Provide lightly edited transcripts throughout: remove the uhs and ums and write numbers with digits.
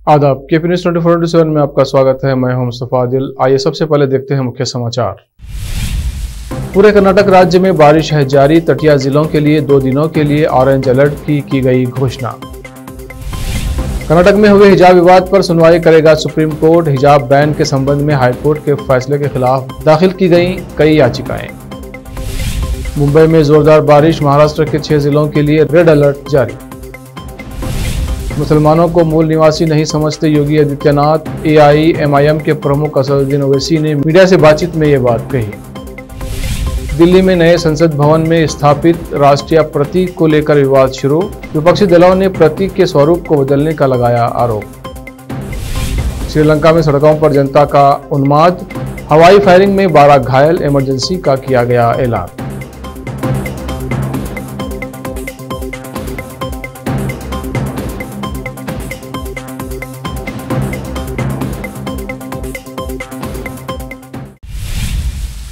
आदाब KP news 24/7 में आपका स्वागत है। मैं हूं मुस्तफा आदिल। आइए सबसे पहले देखते हैं मुख्य समाचार। पूरे कर्नाटक राज्य में बारिश है जारी। तटिया जिलों के लिए 2 दिनों के लिए ऑरेंज अलर्ट की गई घोषणा। कर्नाटक में हुए हिजाब विवाद पर सुनवाई करेगा सुप्रीम कोर्ट। हिजाब बैन के संबंध में हाईकोर्ट के फैसले के खिलाफ दाखिल की गई कई याचिकाएं। मुंबई में जोरदार बारिश। महाराष्ट्र के 6 जिलों के लिए रेड अलर्ट जारी। मुसलमानों को मूल निवासी नहीं समझते योगी आदित्यनाथ। AIMIM के प्रमुख असदुद्दीन ओवैसी ने मीडिया से बातचीत में ये बात कही। दिल्ली में नए संसद भवन में स्थापित राष्ट्रीय प्रतीक को लेकर विवाद शुरू। विपक्षी दलों ने प्रतीक के स्वरूप को बदलने का लगाया आरोप। श्रीलंका में सड़कों पर जनता का उन्माद। हवाई फायरिंग में 12 घायल। इमरजेंसी का किया गया ऐलान।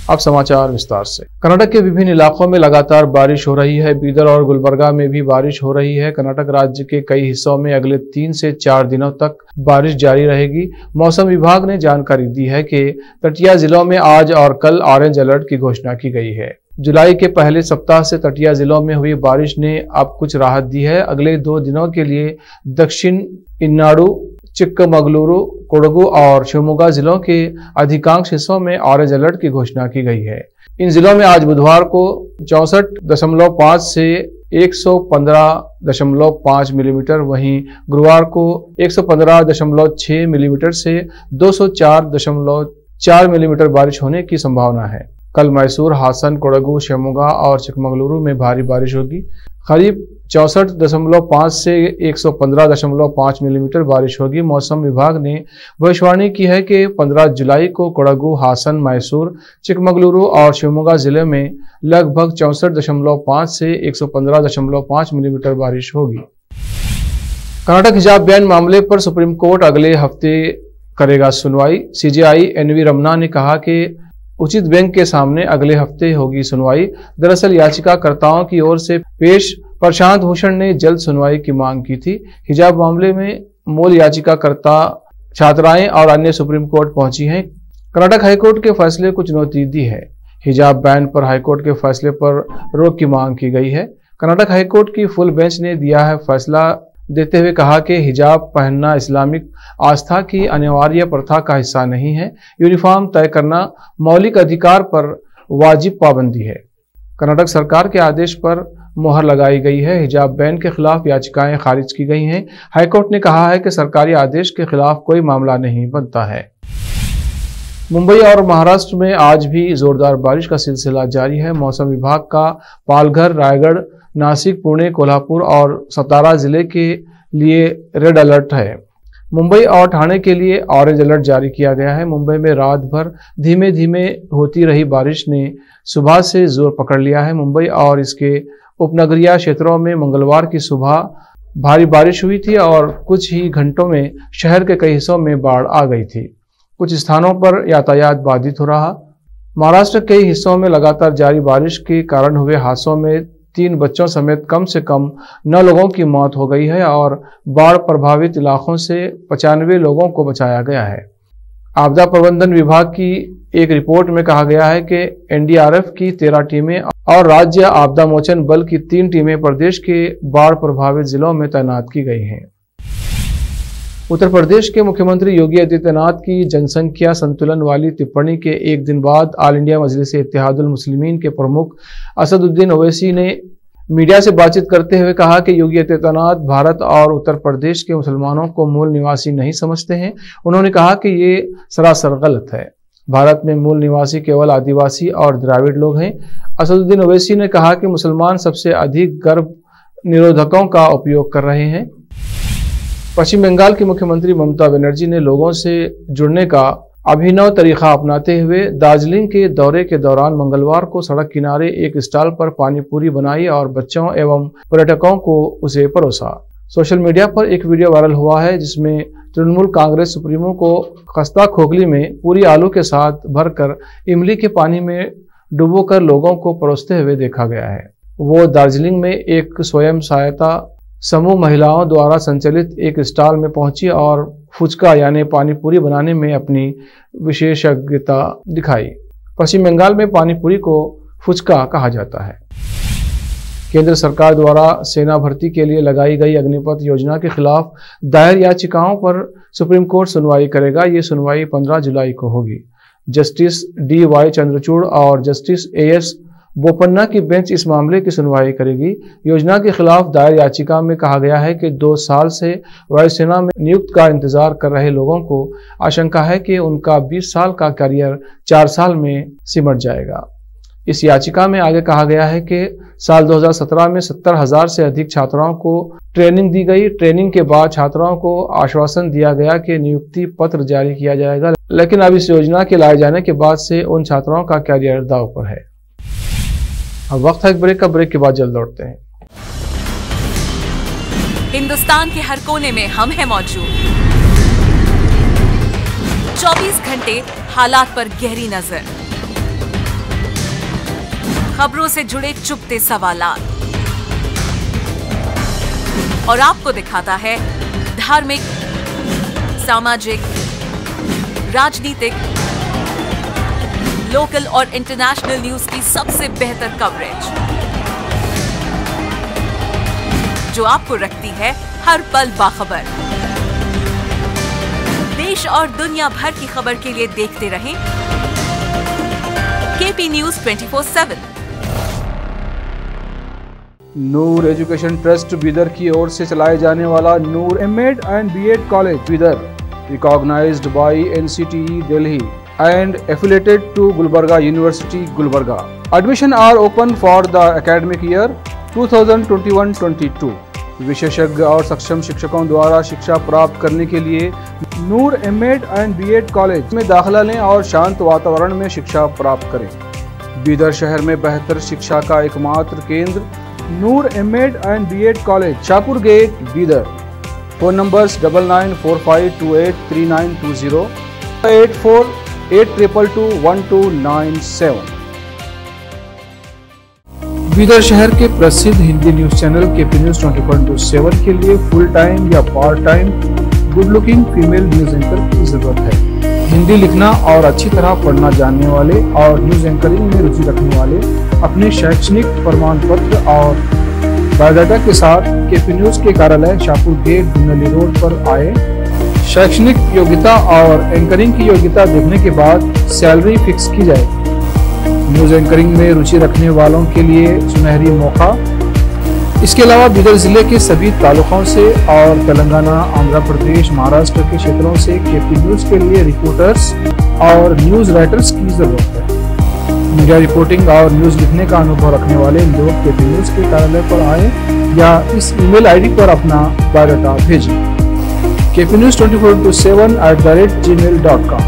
अब समाचार विस्तार से। कर्नाटक के विभिन्न इलाकों में लगातार बारिश हो रही है। बीदर और गुलबर्गा में भी बारिश हो रही है। कर्नाटक राज्य के कई हिस्सों में अगले 3 से 4 दिनों तक बारिश जारी रहेगी। मौसम विभाग ने जानकारी दी है कि तटिया जिलों में आज और कल ऑरेंज अलर्ट की घोषणा की गई है। जुलाई के पहले सप्ताह से तटिया जिलों में हुई बारिश ने अब कुछ राहत दी है। अगले 2 दिनों के लिए दक्षिण इन्नाडु, चिक्कमगलुरु, कोडगु और शिवमोगा जिलों के अधिकांश हिस्सों में ऑरेंज अलर्ट की घोषणा की गई है। इन जिलों में आज बुधवार को 64.5 से 115.5 मिलीमीटर, वहीं गुरुवार को 115.6 मिलीमीटर से 204.4 मिलीमीटर बारिश होने की संभावना है। कल मैसूर, हासन, कोडगु, शिवमोगा और चिक्कमगलुरु में भारी बारिश होगी। करीब 64.5 से 115.5 मिलीमीटर बारिश होगी। मौसम विभाग ने भविष्यवाणी की है कि 15 जुलाई को कोडगु, हासन, मैसूर, चिक्कमगलुरु और शिवमोगा जिले में लगभग 64.5 से 115.5 मिलीमीटर बारिश होगी। कर्नाटक हिजाब बैन मामले पर सुप्रीम कोर्ट अगले हफ्ते करेगा सुनवाई। CJI NV रमना ने कहा कि उचित बैंक के सामने अगले हफ्ते होगी सुनवाई। दरअसल याचिकाकर्ताओं की ओर से पेश प्रशांत भूषण ने जल्द सुनवाई की मांग की थी। हिजाब मामले में मूल याचिकाकर्ता छात्राएं और अन्य सुप्रीम कोर्ट पहुंची हैं। कर्नाटक हाईकोर्ट के फैसले को चुनौती दी है। हिजाब बैन पर हाईकोर्ट के फैसले पर रोक की मांग की गई है। कर्नाटक हाईकोर्ट की फुल बेंच ने दिया है फैसला देते हुए कहा कि हिजाब पहनना इस्लामिक आस्था की अनिवार्य प्रथा का हिस्सा नहीं है। यूनिफॉर्म तय करना मौलिक अधिकार पर वाजिब पाबंदी है। कर्नाटक सरकार के आदेश पर मोहर लगाई गई है। हिजाब बैन के खिलाफ याचिकाएं खारिज की गई हैं। हाईकोर्ट ने कहा है कि सरकारी आदेश के खिलाफ कोई मामला नहीं बनता है। मुंबई और महाराष्ट्र में आज भी जोरदार बारिश का सिलसिला जारी है। मौसम विभाग का पालघर, रायगढ़, नासिक, पुणे, कोल्हापुर और सतारा जिले के लिए रेड अलर्ट है। मुंबई और ठाणे के लिए ऑरेंज अलर्ट जारी किया गया है। मुंबई में रात भर धीमे धीमे होती रही बारिश ने सुबह से जोर पकड़ लिया है। मुंबई और इसके उपनगरीय क्षेत्रों में मंगलवार की सुबह भारी बारिश हुई थी और कुछ ही घंटों में शहर के कई हिस्सों में बाढ़ आ गई थी। कुछ स्थानों पर यातायात बाधित हो रहा। महाराष्ट्र के कई हिस्सों में लगातार जारी बारिश के कारण हुए हादसों में 3 बच्चों समेत कम से कम 9 लोगों की मौत हो गई है और बाढ़ प्रभावित इलाकों से 95 लोगों को बचाया गया है। आपदा प्रबंधन विभाग की एक रिपोर्ट में कहा गया है कि NDRF की 13 टीमें और राज्य आपदा मोचन बल की 3 टीमें प्रदेश के बाढ़ प्रभावित जिलों में तैनात की गई हैं। उत्तर प्रदेश के मुख्यमंत्री योगी आदित्यनाथ की जनसंख्या संतुलन वाली टिप्पणी के एक दिन बाद ऑल इंडिया मजलिस-ए-इत्तेहादुल मुस्लिमीन के प्रमुख असदुद्दीन ओवैसी ने मीडिया से बातचीत करते हुए कहा कि योगी आदित्यनाथ भारत और उत्तर प्रदेश के मुसलमानों को मूल निवासी नहीं समझते हैं। उन्होंने कहा कि ये सरासर गलत है। भारत में मूल निवासी केवल आदिवासी और द्राविड़ लोग हैं। असदुद्दीन ओवैसी ने कहा कि मुसलमान सबसे अधिक गर्भ निरोधकों का उपयोग कर रहे हैं। पश्चिम बंगाल की मुख्यमंत्री ममता बनर्जी ने लोगों से जुड़ने का अभिनव तरीका अपनाते हुए दार्जिलिंग के दौरे के दौरान मंगलवार को सड़क किनारे एक स्टॉल पर पानी पूरी बनाई और बच्चों एवं पर्यटकों को उसे परोसा। सोशल मीडिया पर एक वीडियो वायरल हुआ है जिसमें तृणमूल कांग्रेस सुप्रीमो को खस्ता खोखली में पूरी आलू के साथ भरकर इमली के पानी में डुबोकर लोगों को परोसते हुए देखा गया है। वो दार्जिलिंग में एक स्वयं सहायता समूह महिलाओं द्वारा संचालित एक स्टॉल में पहुंची और फुचका यानी पानीपुरी बनाने में अपनी विशेषज्ञता दिखाई। पश्चिम बंगाल में पानीपुरी को फुचका कहा जाता है। केंद्र सरकार द्वारा सेना भर्ती के लिए लगाई गई अग्निपथ योजना के खिलाफ दायर याचिकाओं पर सुप्रीम कोर्ट सुनवाई करेगा। ये सुनवाई 15 जुलाई को होगी। जस्टिस DY चंद्रचूड़ और जस्टिस AS बोपन्ना की बेंच इस मामले की सुनवाई करेगी। योजना के खिलाफ दायर याचिका में कहा गया है कि 2 साल से वायुसेना में नियुक्ति का इंतजार कर रहे लोगों को आशंका है कि उनका 20 साल का करियर 4 साल में सिमट जाएगा। इस याचिका में आगे कहा गया है कि साल 2017 में 70,000 से अधिक छात्राओं को ट्रेनिंग दी गई। ट्रेनिंग के बाद छात्राओं को आश्वासन दिया गया कि नियुक्ति पत्र जारी किया जाएगा, लेकिन अब इस योजना के लाए जाने के बाद से उन छात्राओं का करियर दांव पर है। अब वक्त है एक ब्रेक का। ब्रेक के बाद जल्द लौटते हैं। हिंदुस्तान के हर कोने में हम हैं मौजूद। 24 घंटे हालात पर गहरी नजर, खबरों से जुड़े चुपते सवालात, और आपको दिखाता है धार्मिक, सामाजिक, राजनीतिक, लोकल और इंटरनेशनल न्यूज की सबसे बेहतर कवरेज, जो आपको रखती है हर पल बाखबर। देश और दुनिया भर की खबर के लिए देखते रहें KP News 24/7। Noor education trust Bidar की ओर से चलाए जाने वाला Noor M.Ed and B.Ed college Bidar, recognised by NCTE Delhi and affiliated to Gulbarga University, Gulbarga. Admission are open for the academic year 2021-22. विशेषज्ञ और सक्षम शिक्षकों द्वारा शिक्षा प्राप्त करने के लिए नूर M.Ed and B.Ed कॉलेज में दाखिला लें और शांत वातावरण में शिक्षा प्राप्त करें। बीदर शहर में बेहतर शिक्षा का एकमात्र केंद्र Noor M.Ed and B.Ed college, Shahpur gate, Bidar. Phone numbers 9945283920, 8482221297। Bidar शहर के प्रसिद्ध Hindi news channel KP News 24/7 के लिए फुल टाइम या part time good looking female news anchor की जरूरत है। हिंदी लिखना और अच्छी तरह पढ़ना जानने वाले और न्यूज एंकरिंग में रुचि रखने वाले अपने शैक्षणिक प्रमाण पत्र और बायोडाटा के साथ KP News के कार्यालय शाहपुर गेट, दिनली रोड पर आए। शैक्षणिक योग्यता और एंकरिंग की योग्यता देखने के बाद सैलरी फिक्स की जाएगी। न्यूज एंकरिंग में रुचि रखने वालों के लिए सुनहरी मौका। इसके अलावा बीदर जिले के सभी तालुकों से और तेलंगाना, आंध्र प्रदेश, महाराष्ट्र के क्षेत्रों से KP News के लिए रिपोर्टर्स और न्यूज राइटर्स की जरूरत है। मीडिया रिपोर्टिंग और न्यूज लिखने का अनुभव रखने वाले लोग KP News के कार्यालय पर आए या इस ईमेल ID पर अपना बायोडाटा भेजें। KP News 24/7@gmail.com।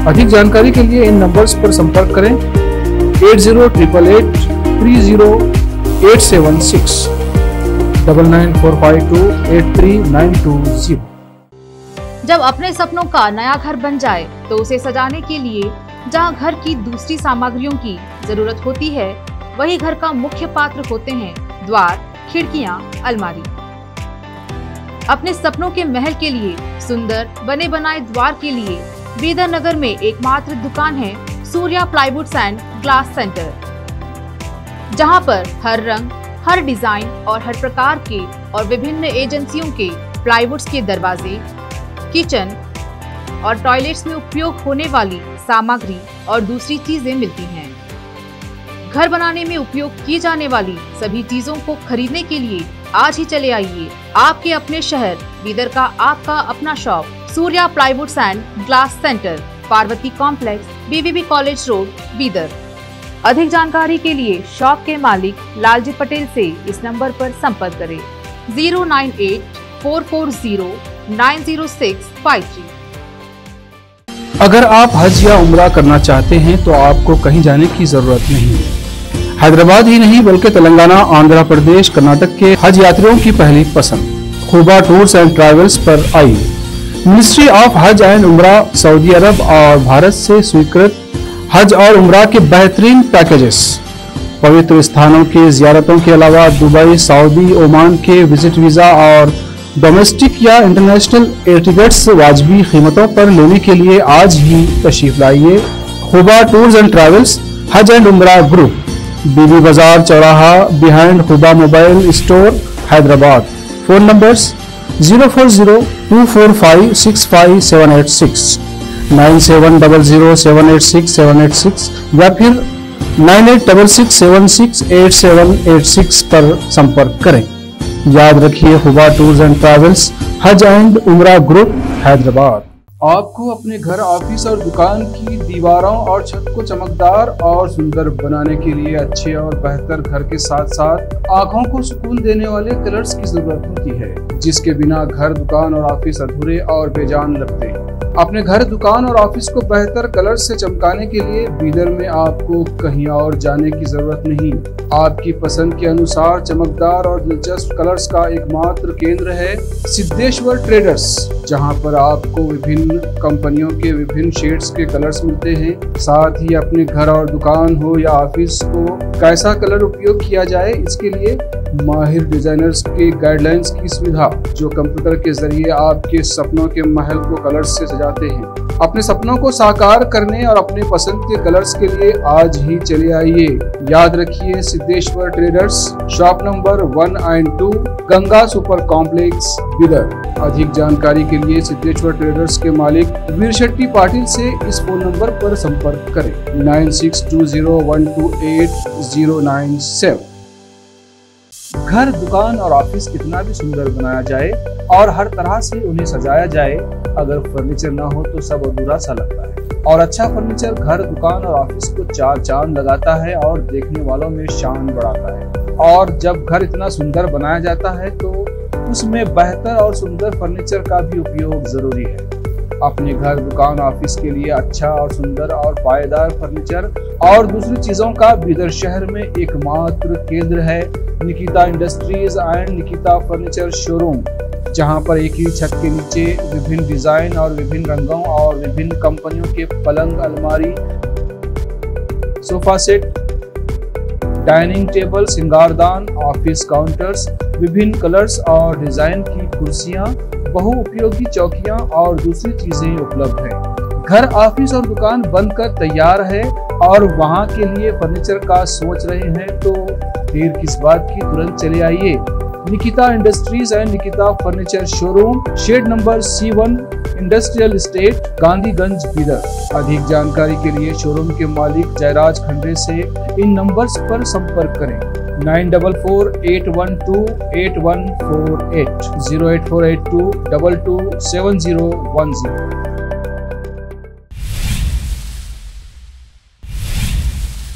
अधिक जानकारी के लिए इन नंबर्स पर संपर्क करें 8088300876 9945283920। जब अपने सपनों का नया घर बन जाए तो उसे सजाने के लिए जहां घर की दूसरी सामग्रियों की जरूरत होती है, वही घर का मुख्य पात्र होते हैं द्वार, खिड़कियां, अलमारी। अपने सपनों के महल के लिए सुंदर बने बनाए द्वार के लिए बीदर नगर में एकमात्र दुकान है सूर्या प्लाईवुड्स एंड ग्लास सेंटर, जहां पर हर रंग, हर डिजाइन और हर प्रकार के और विभिन्न एजेंसियों के प्लाईवुड्स के दरवाजे, किचन और टॉयलेट्स में उपयोग होने वाली सामग्री और दूसरी चीजें मिलती हैं। घर बनाने में उपयोग की जाने वाली सभी चीजों को खरीदने के लिए आज ही चले आइए आपके अपने शहर बीदर का आपका अपना shop Surya प्लाईवुड्स and glass centre, Parvati complex, BBB college road, Bidar. अधिक जानकारी के लिए शॉप के मालिक लालजी पटेल से इस नंबर पर संपर्क करें 09844090653। अगर आप हज या उम्रा करना चाहते हैं तो आपको कहीं जाने की जरूरत नहीं है। हैदराबाद ही नहीं बल्कि तेलंगाना, आंध्र प्रदेश, कर्नाटक के हज यात्रियों की पहली पसंद खुबा टूर्स एंड ट्रैवल्स पर आइए। मिनिस्ट्री ऑफ हज एंड उम्रा, सऊदी अरब और भारत से स्वीकृत हज और उम्रा के बेहतरीन पैकेजेस, पवित्र स्थानों की ज़ियारतों के अलावा दुबई, सऊदी, ओमान के विजिट वीज़ा और डोमेस्टिक या इंटरनेशनल एयर टिकट्स वाजबी कीमतों पर लेने के लिए आज ही तशरीफ लाइए। खुबा टूर्स एंड ट्रैवल्स, हज एंड उम्रा ग्रुप, बीबी बाजार चौराहा, behind Khuba mobile store, Hyderabad. Phone numbers 04024565786, 9700786786 या फिर 9866768786 पर संपर्क करें। याद रखिए, खुबा टूर्स एंड ट्रैवल्स, हज एंड उम्रा ग्रुप, हैदराबाद। आपको अपने घर, ऑफिस और दुकान की दीवारों और छत को चमकदार और सुंदर बनाने के लिए अच्छे और बेहतर घर के साथ साथ आंखों को सुकून देने वाले कलर्स की जरूरत होती है, जिसके बिना घर, दुकान और ऑफिस अधूरे और बेजान लगते हैं। अपने घर, दुकान और ऑफिस को बेहतर कलर से चमकाने के लिए बीदर में आपको कहीं और जाने की जरूरत नहीं। आपकी पसंद के अनुसार चमकदार और दिलचस्प कलर्स का एकमात्र केंद्र है सिद्धेश्वर ट्रेडर्स, जहां पर आपको विभिन्न कंपनियों के विभिन्न शेड्स के कलर्स मिलते हैं। साथ ही अपने घर और दुकान हो या ऑफिस को कैसा कलर उपयोग किया जाए, इसके लिए माहिर डिजाइनर्स के गाइडलाइंस की सुविधा, जो कंप्यूटर के जरिए आपके सपनों के महल को कलर्स से सजाते हैं। अपने सपनों को साकार करने और अपने पसंद के कलर्स के लिए आज ही चले आइए। याद रखिए, Siddheshwar traders, shop number 1 and 2, Ganga super complex, Bidar. अधिक जानकारी के लिए सिद्धेश्वर ट्रेडर्स के मालिक वीर शेट्टी पाटिल से इस फोन नंबर पर संपर्क करें 9620128097। घर, दुकान और ऑफिस कितना भी सुंदर बनाया जाए और हर तरह से उन्हें सजाया जाए, अगर फर्नीचर ना हो तो सब अधूरा सा लगता है। और अच्छा फर्नीचर घर, दुकान और ऑफिस को चार चांद लगाता है और देखने वालों में शान बढ़ाता है। और जब घर इतना सुंदर बनाया जाता है तो उसमें बेहतर और सुंदर फर्नीचर का भी उपयोग जरूरी है। अपने घर, दुकान, ऑफिस के लिए अच्छा और सुंदर और पायदार फर्नीचर और दूसरी चीजों का बीदर शहर में एकमात्र केंद्र है Nikita industries and Nikita furniture showroom, जहां पर एक ही छत के नीचे विभिन्न डिजाइन और विभिन्न रंगों और विभिन्न कंपनियों के पलंग, अलमारी, सोफा सेट, डाइनिंग टेबल, सिंगारदान, ऑफिस काउंटर्स, विभिन्न कलर्स और डिजाइन की कुर्सियां, बहुउपयोगी चौकियां और दूसरी चीजें उपलब्ध हैं। घर, ऑफिस और दुकान बनकर तैयार है और वहां के लिए फर्नीचर का सोच रहे हैं तो देर किस बात की, तुरंत चले आइए। Nikita industries and Nikita furniture showroom, shed number C1, industrial estate, Gandhiganj, Bidar. अधिक जानकारी के लिए शोरूम के मालिक जयराज खंडे से इन नंबर्स पर संपर्क करें 9448128148, 08482227010।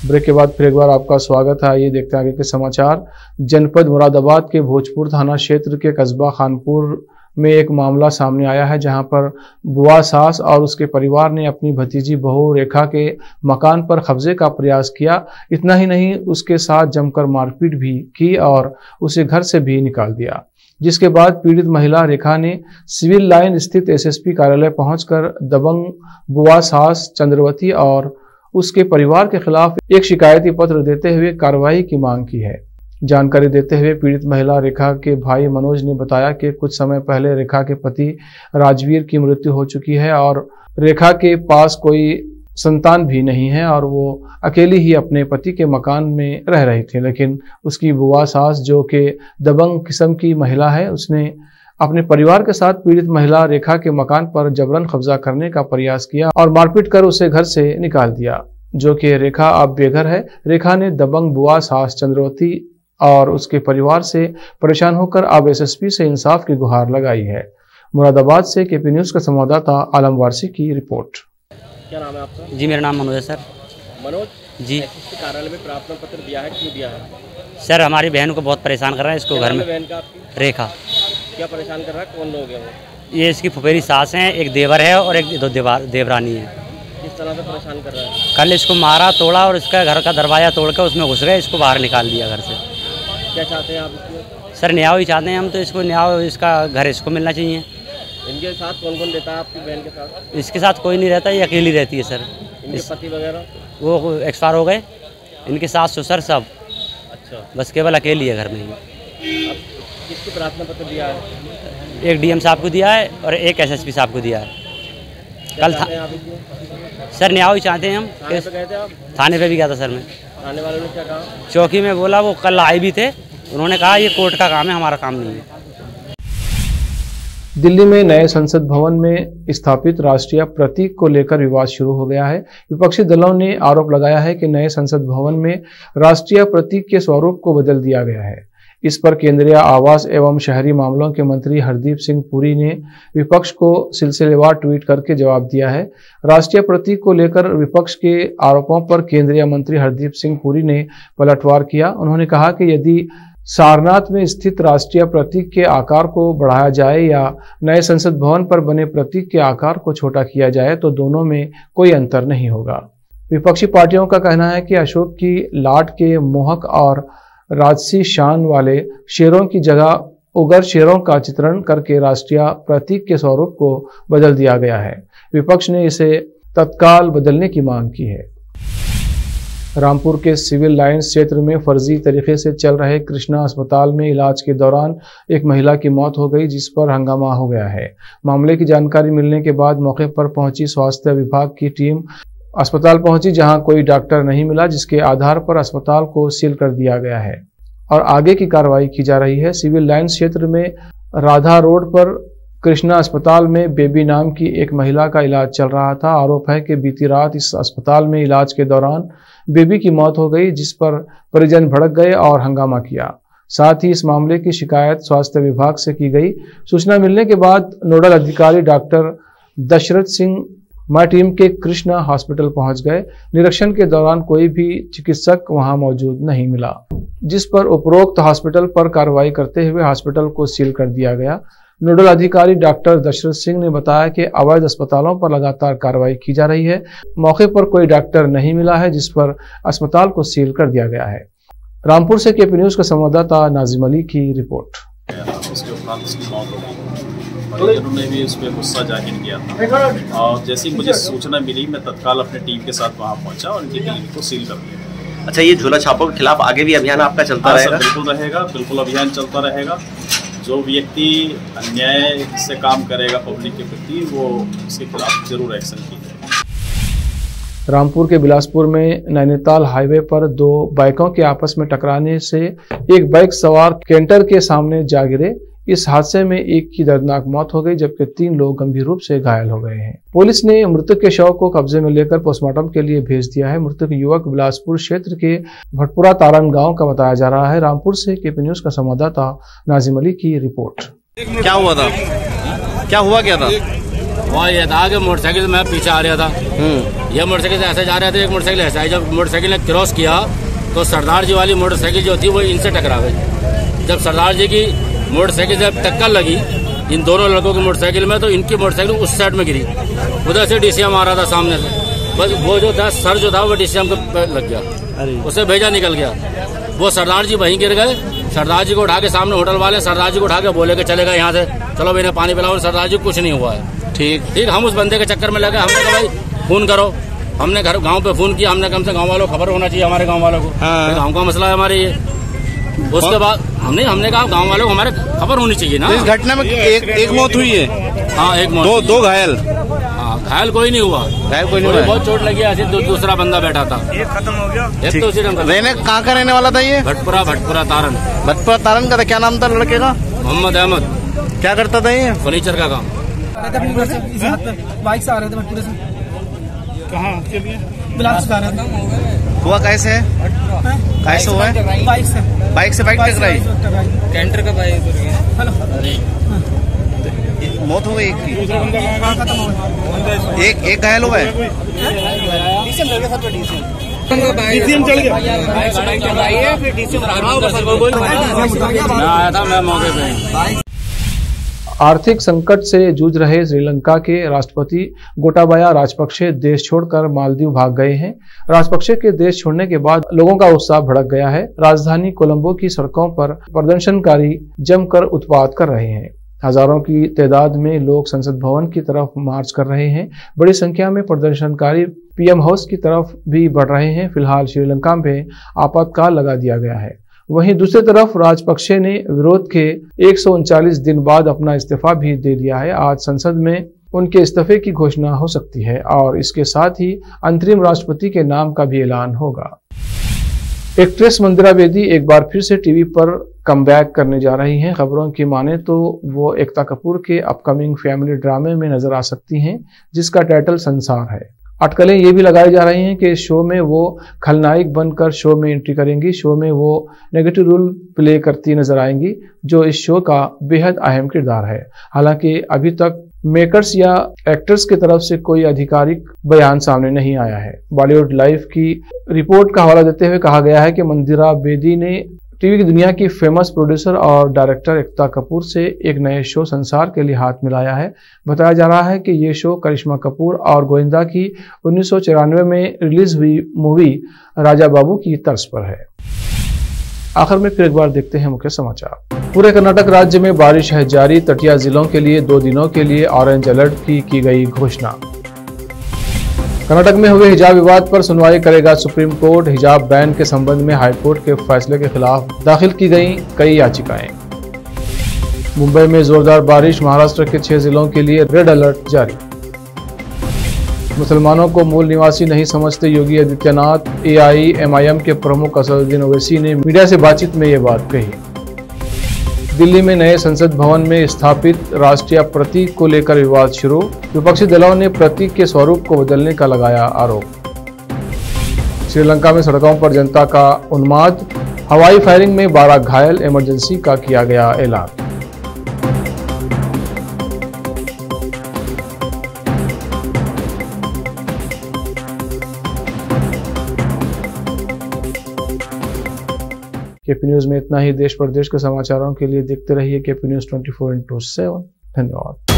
ब्रेक के बाद फिर एक बार आपका स्वागत है। आइए देखते हैं आगे के समाचार। जनपद मुरादाबाद के भोजपुर थाना क्षेत्र के कस्बा खानपुर में एक मामला सामने आया है, जहां पर बुआ सास और उसके परिवार ने अपनी भतीजी बहू रेखा के मकान पर कब्जे का प्रयास किया। इतना ही नहीं, उसके साथ जमकर मारपीट भी की और उसे घर से भी निकाल दिया, जिसके बाद पीड़ित महिला रेखा ने सिविल लाइन स्थित SSP कार्यालय पहुंचकर दबंग बुआ सास चंद्रवती और उसके परिवार के खिलाफ एक शिकायती पत्र देते हुए कार्रवाई की मांग की है। जानकारी देते हुए पीड़ित महिला रेखा के भाई मनोज ने बताया कि कुछ समय पहले रेखा के पति राजवीर की मृत्यु हो चुकी है और रेखा के पास कोई संतान भी नहीं है और वो अकेली ही अपने पति के मकान में रह रही थी। लेकिन उसकी बुआ सास, जो कि दबंग किस्म की महिला है, उसने अपने परिवार के साथ पीड़ित महिला रेखा के मकान पर जबरन कब्जा करने का प्रयास किया और मारपीट कर उसे घर से निकाल दिया, जो कि रेखा अब बेघर है। रेखा ने दबंग बुआ सास चंद्रवती और उसके परिवार से परेशान होकर अब SSP से इंसाफ की गुहार लगाई है। मुरादाबाद से KP न्यूज का संवाददाता आलम वारसी की रिपोर्ट। क्या नाम है आपका? जी, मेरा नाम मनोज है सर। मनोज जी, SSP कार्यालय में प्रार्थना पत्र दिया है, क्यों दिया है? सर हमारी बहन को बहुत परेशान कर रहा है। इसको घर में बहन का आपकी? रेखा। क्या परेशान कर रहा है? कौन लोग हैं वो? ये इसकी फुफेरी सास हैं, एक देवर है और एक देवरानी है। किस तरह से परेशान कर रहा है? कल इसको मारा, तोड़ा और इसका घर का दरवाजा तोड़ कर उसमें घुस गए, इसको बाहर निकाल दिया घर से। क्या चाहते हैं आप इसमें? सर न्याय ही चाहते हैं हम तो, इसको न्याय, इसका घर इसको मिलना चाहिए। इनके साथ कौन कौन रहता है आपकी बहन के साथ? इसके साथ कोई नहीं रहता, ये अकेली रहती है सर। इनके पति वगैरह? वो एक्सपायर हो गए, इनके सास ससुर सब। अच्छा, बस केवल अकेली है घर में ही। अब किसको प्रार्थना पत्र दिया है? एक डीएम साहब को दिया है और एक एसएसपी साहब को दिया है। क्या कल चाहते हैं आप इसमें? सर न्याय ही चाहते हैं हम। थाने पे गए थे आप? थाने पे भी गया था सर मैं। थाने वालों ने क्या कहा? चौकी में बोला, वो कल आए भी थे, उन्होंने कहा ये कोर्ट का काम है, हमारा काम नहीं है। दिल्ली में नए संसद भवन में स्थापित राष्ट्रीय प्रतीक को लेकर विवाद शुरू हो गया है। विपक्षी दलों ने आरोप लगाया है कि नए संसद भवन में राष्ट्रीय प्रतीक के स्वरूप को बदल दिया गया है। इस पर केंद्रीय आवास एवं शहरी मामलों के मंत्री हरदीप सिंह पुरी ने विपक्ष को सिलसिलेवार ट्वीट करके जवाब दिया है। राष्ट्रीय प्रतीक को लेकर विपक्ष के आरोपों पर केंद्रीय मंत्री हरदीप सिंह पुरी ने पलटवार किया। उन्होंने कहा कि यदि सारनाथ में स्थित राष्ट्रीय प्रतीक के आकार को बढ़ाया जाए या नए संसद भवन पर बने प्रतीक के आकार को छोटा किया जाए तो दोनों में कोई अंतर नहीं होगा। विपक्षी पार्टियों का कहना है कि अशोक की लाट के मोहक और राजसी शान वाले शेरों की जगह उगर शेरों का चित्रण करके राष्ट्रीय प्रतीक के स्वरूप को बदल दिया गया है। विपक्ष ने इसे तत्काल बदलने की मांग की है। रामपुर के सिविल लाइंस क्षेत्र में फर्जी तरीके से चल रहे कृष्णा अस्पताल में इलाज के दौरान एक महिला की मौत हो गई, जिस पर हंगामा हो गया है। मामले की जानकारी मिलने के बाद मौके पर पहुंची स्वास्थ्य विभाग की टीम अस्पताल पहुंची, जहां कोई डॉक्टर नहीं मिला, जिसके आधार पर अस्पताल को सील कर दिया गया है और आगे की कार्रवाई की जा रही है। सिविल लाइंस क्षेत्र में राधा रोड पर कृष्णा अस्पताल में बेबी नाम की एक महिला का इलाज चल रहा था। आरोप है कि बीती रात इस अस्पताल में इलाज के दौरान बेबी की मौत हो गई, जिस पर परिजन भड़क गए और हंगामा किया। साथ ही इस मामले की शिकायत स्वास्थ्य विभाग से की गई। सूचना मिलने के बाद नोडल अधिकारी doctor Dashrath Singh my team के कृष्णा हॉस्पिटल पहुंच गए। निरीक्षण के दौरान कोई भी चिकित्सक वहां मौजूद नहीं मिला, जिस पर उपरोक्त हॉस्पिटल पर कार्रवाई करते हुए हॉस्पिटल को सील कर दिया गया। नोडल अधिकारी डॉक्टर दशरथ सिंह ने बताया कि अवैध अस्पतालों पर लगातार कार्रवाई की जा रही है। मौके पर कोई डॉक्टर नहीं मिला है, जिस पर अस्पताल को सील कर दिया गया है। रामपुर से केपी न्यूज का संवाददाता नाजिम अली की रिपोर्ट। उसके उपरांत उसकी मौत हो गई। परिजनों ने भी उस पर गुस्सा जाहिर किया था और जैसे ही मुझे सूचना मिली, मैं तत्काल अपनी टीम के साथ वहां पहुंचा और उनकी क्लिनिक को सील कर दिया। अच्छा, ये झूला छापों के खिलाफ आगे भी अभियान आपका चलता रहेगा? बिल्कुल रहेगा, बिल्कुल अभियान चलता रहेगा। जो व्यक्ति अन्याय से काम करेगा पब्लिक के प्रति, वो उसके खिलाफ जरूर एक्शन की जाएगी। रामपुर के बिलासपुर में नैनीताल हाईवे पर दो बाइकों के आपस में टकराने से एक बाइक सवार कैंटर के सामने जा गिरे। इस हादसे में एक की दर्दनाक मौत हो गई, जबकि 3 लोग गंभीर रूप से घायल हो गए हैं। पुलिस ने मृतक के शव को कब्जे में लेकर पोस्टमार्टम के लिए भेज दिया है। मृतक युवक बिलासपुर क्षेत्र के भटपुरा तारण गांव का बताया जा रहा है। रामपुर से केपी न्यूज का संवाददाता नाजिम अली की रिपोर्ट। क्या हुआ था? क्या था? वहाँ ये था कि मोटरसाइकिल मैं पीछे आ रहा था, ये मोटरसाइकिल से ऐसे जा रहे थे, एक मोटरसाइकिल ऐसा आई। जब मोटरसाइकिल ने क्रॉस किया तो सरदार जी वाली मोटरसाइकिल जो थी वो इनसे टकरा गई। जब सरदार जी की मोटरसाइकिल से टक्कर लगी इन दोनों लड़कों की मोटरसाइकिल में, तो इनकी मोटरसाइकिल उस साइड में गिरी। उधर से डीसीएम आ रहा था सामने से, बस वो जो था सर जो था वो डीसीएम को लग गया, उसे भेजा निकल गया। वो सरदार जी वहीं गिर गए। सरदार जी को उठा के सामने होटल वाले सरदार जी को उठा के बोले के चले गए यहाँ से, चलो मैंने पानी पिलाओ। सरदार जी कुछ नहीं हुआ है। ठीक हम उस बंदे के चक्कर में लगे। हमने कहा भाई फोन करो, हमने घर गांव पे फोन किया। हमने कम से गांव वालों को खबर होना चाहिए, हमारे गांव वालों को। गांव का मसला है हमारे ये। उसके बाद हमने कहा गांव वालों को हमारे खबर होनी चाहिए ना। इस घटना में एक मौत हुई है। हाँ, एक मौत। दो घायल। हाँ, घायल कोई नहीं हुआ। बहुत चोट लगी। ऐसे दूसरा बंदा बैठा था, ये खत्म हो गया। एक तो उसी रहने कहाँ का रहने वाला था ये? भटपुरा तारण। भटपुरा तारण का था। क्या नाम था लड़के का? मोहम्मद अहमद। क्या करता था ये? फर्नीचर का काम। बाइक से आ रहे थे भटपुरे से। कहाँ के लिए? बिलासपुर जा रहे थे। हुआ कैसे है? कैसे हुआ है? बाइक से बाइक टकराई। कैंटर का बाइक। मौत हो गई एक की। एक घायल हुआ है। मैं आया था, मैं मौके पे। आर्थिक संकट से जूझ रहे श्रीलंका के राष्ट्रपति गोटाबाया राजपक्षे देश छोड़कर मालदीव भाग गए हैं। राजपक्षे के देश छोड़ने के बाद लोगों का उत्साह भड़क गया है। राजधानी कोलंबो की सड़कों पर प्रदर्शनकारी जमकर उत्पात कर रहे हैं। हजारों की तादाद में लोग संसद भवन की तरफ मार्च कर रहे हैं। बड़ी संख्या में प्रदर्शनकारी पीएम हाउस की तरफ भी बढ़ रहे हैं। फिलहाल श्रीलंका में आपातकाल लगा दिया गया है। वहीं दूसरी तरफ राजपक्षे ने विरोध के 139 दिन बाद अपना इस्तीफा भी दे दिया है। आज संसद में उनके इस्तीफे की घोषणा हो सकती है और इसके साथ ही अंतरिम राष्ट्रपति के नाम का भी ऐलान होगा। एक्ट्रेस मंदिरा बेदी एक बार फिर से टीवी पर कमबैक करने जा रही हैं। खबरों की माने तो वो एकता कपूर के अपकमिंग फैमिली ड्रामे में नजर आ सकती हैं, जिसका टाइटल संसार है। अटकलें ये भी लगाई जा रही हैं कि इस शो में वो खलनायक बनकर शो में एंट्री करेंगी। शो में वो नेगेटिव रोल प्ले करती नजर आएंगी, जो इस शो का बेहद अहम किरदार है। हालांकि अभी तक मेकर्स या एक्टर्स की तरफ से कोई आधिकारिक बयान सामने नहीं आया है। बॉलीवुड लाइव की रिपोर्ट का हवाला देते हुए कहा गया है कि मंदिरा बेदी ने टीवी की दुनिया की फेमस प्रोड्यूसर और डायरेक्टर एकता कपूर से एक नए शो संसार के लिए हाथ मिलाया है। बताया जा रहा है कि ये शो करिश्मा कपूर और गोविंदा की 1994 में रिलीज हुई मूवी राजा बाबू की तर्ज पर है। आखिर में फिर एक बार देखते हैं मुख्य समाचार। पूरे कर्नाटक राज्य में बारिश है जारी। तटीय जिलों के लिए 2 दिनों के लिए ऑरेंज अलर्ट की गई घोषणा। कर्नाटक में हुए हिजाब विवाद पर सुनवाई करेगा सुप्रीम कोर्ट। हिजाब बैन के संबंध में हाईकोर्ट के फैसले के खिलाफ दाखिल की गई कई याचिकाएं। मुंबई में जोरदार बारिश। महाराष्ट्र के 6 जिलों के लिए रेड अलर्ट जारी। मुसलमानों को मूल निवासी नहीं समझते योगी आदित्यनाथ। AIMIM के प्रमुख असदुद्दीन ओवैसी ने मीडिया से बातचीत में ये बात कही। दिल्ली में नए संसद भवन में स्थापित राष्ट्रीय प्रतीक को लेकर विवाद शुरू। विपक्षी दलों ने प्रतीक के स्वरूप को बदलने का लगाया आरोप। श्रीलंका में सड़कों पर जनता का उन्माद। हवाई फायरिंग में 12 घायल। इमरजेंसी का किया गया ऐलान। केपी न्यूज में इतना ही। देश प्रदेश के समाचारों के लिए देखते रहिए केपी न्यूज 24/7। धन्यवाद।